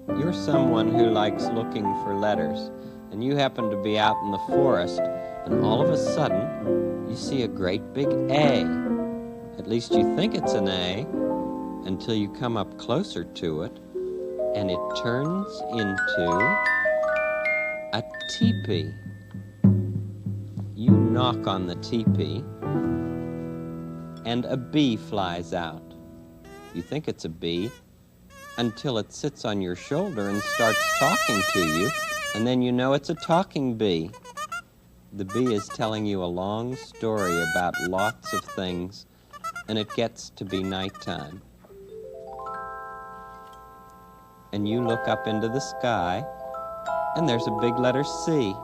You're someone who likes looking for letters, and you happen to be out in the forest, and all of a sudden, you see a great big A. At least you think it's an A, until you come up closer to it, and it turns into a teepee. You knock on the teepee, and a bee flies out. You think it's a bee until it sits on your shoulder and starts talking to you, and then you know it's a talking bee. The bee is telling you a long story about lots of things, and it gets to be nighttime. And you look up into the sky, and there's a big letter C.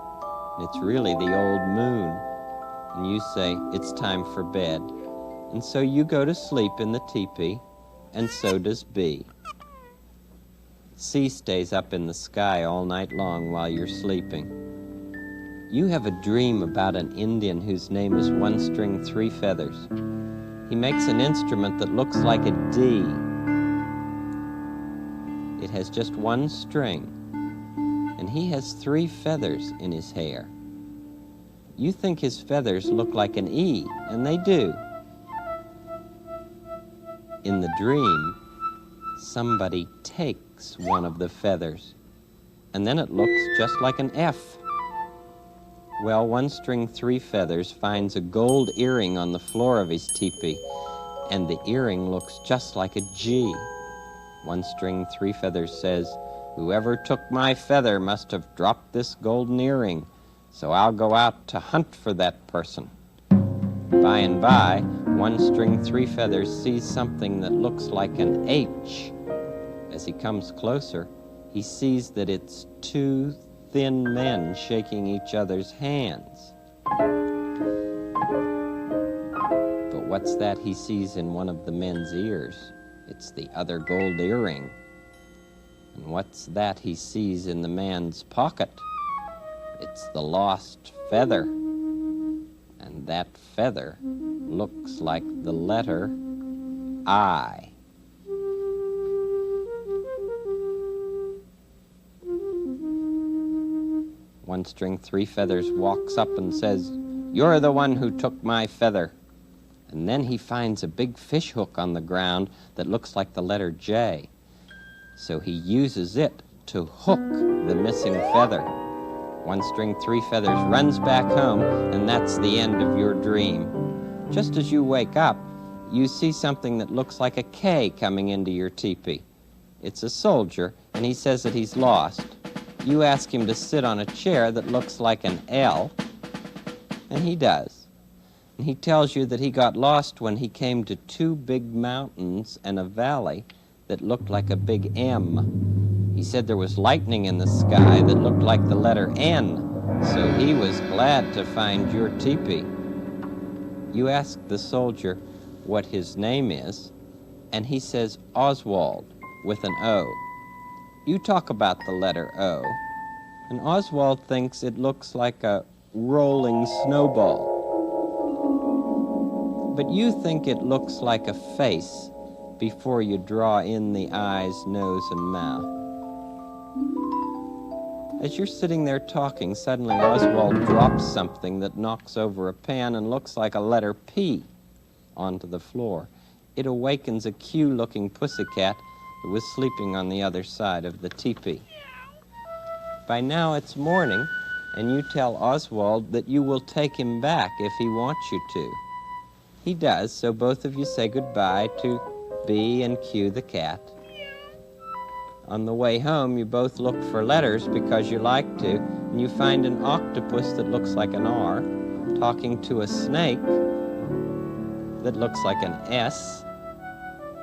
And it's really the old moon. And you say, it's time for bed. And so you go to sleep in the teepee, and so does B. C stays up in the sky all night long while you're sleeping. You have a dream about an Indian whose name is One String Three Feathers. He makes an instrument that looks like a D. It has just one string, and he has 3 feathers in his hair. You think his feathers look like an E, and they do. In the dream, somebody takes one of the feathers, and then it looks just like an F. Well, One String Three Feathers finds a gold earring on the floor of his teepee, and the earring looks just like a G. One String Three Feathers says, "Whoever took my feather must have dropped this golden earring, so I'll go out to hunt for that person." By and by, One String Three Feathers sees something that looks like an H. As he comes closer, he sees that it's 2 thin men shaking each other's hands. But what's that he sees in one of the men's ears? It's the other gold earring. And what's that he sees in the man's pocket? It's the lost feather. And that feather looks like the letter I. One String Three Feathers walks up and says, "You're the one who took my feather." And then he finds a big fish hook on the ground that looks like the letter J. So he uses it to hook the missing feather. One String Three Feathers runs back home, and that's the end of your dream. Just as you wake up, you see something that looks like a K coming into your teepee. It's a soldier, and he says that he's lost. You ask him to sit on a chair that looks like an L, and he does. And he tells you that he got lost when he came to 2 big mountains and a valley that looked like a big M. He said there was lightning in the sky that looked like the letter N, so he was glad to find your teepee. You ask the soldier what his name is, and he says Oswald with an O. You talk about the letter O, and Oswald thinks it looks like a rolling snowball. But you think it looks like a face before you draw in the eyes, nose, and mouth. As you're sitting there talking, suddenly Oswald drops something that knocks over a pan and looks like a letter P onto the floor. It awakens a Q-looking pussycat who was sleeping on the other side of the teepee. By now it's morning, and you tell Oswald that you will take him back if he wants you to. He does, so both of you say goodbye to B and Q the cat. On the way home, you both look for letters because you like to, and you find an octopus that looks like an R, talking to a snake that looks like an S,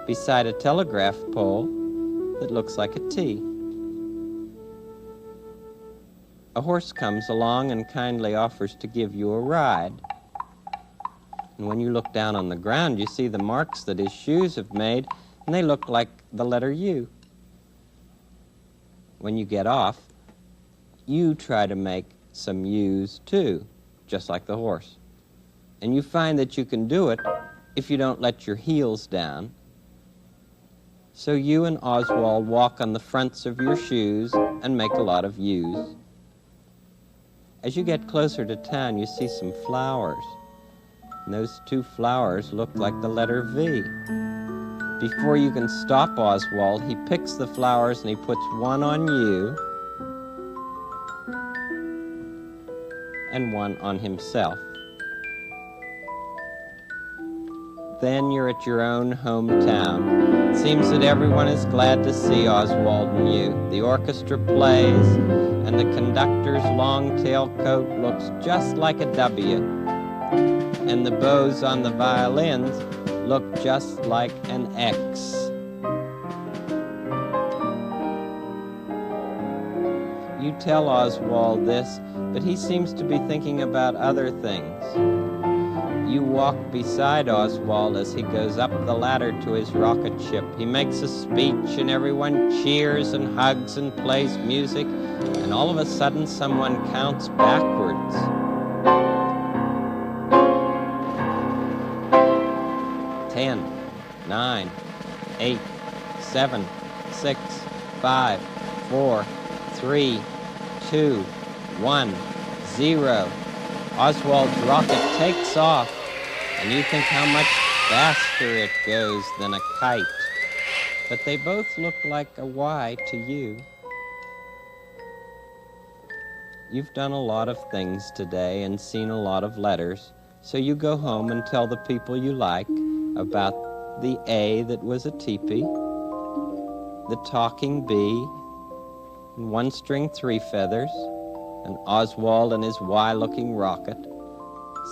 beside a telegraph pole that looks like a T. A horse comes along and kindly offers to give you a ride. And when you look down on the ground, you see the marks that his shoes have made, and they look like the letter U. When you get off, you try to make some U's too, just like the horse. And you find that you can do it if you don't let your heels down. So you and Oswald walk on the fronts of your shoes and make a lot of U's. As you get closer to town, you see some flowers. And those two flowers look like the letter V. Before you can stop Oswald, he picks the flowers and he puts one on you and one on himself. Then you're at your own hometown. It seems that everyone is glad to see Oswald and you. The orchestra plays, and the conductor's long tailcoat looks just like a W. And the bows on the violins look just like an X. You tell Oswald this, but he seems to be thinking about other things. You walk beside Oswald as he goes up the ladder to his rocket ship. He makes a speech and everyone cheers and hugs and plays music, and all of a sudden someone counts backwards. 10, 9, 8, 7, 6, 5, 4, 3, 2, 1, 0. Oswald's rocket takes off, and you think how much faster it goes than a kite. But they both look like a Y to you. You've done a lot of things today and seen a lot of letters, so you go home and tell the people you like about the A that was a teepee, the talking bee, and one-string three feathers, and Oswald and his Y-looking rocket.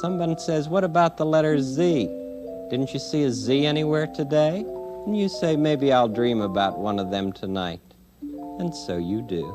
Someone says, what about the letter Z? Didn't you see a Z anywhere today? And you say, maybe I'll dream about one of them tonight. And so you do.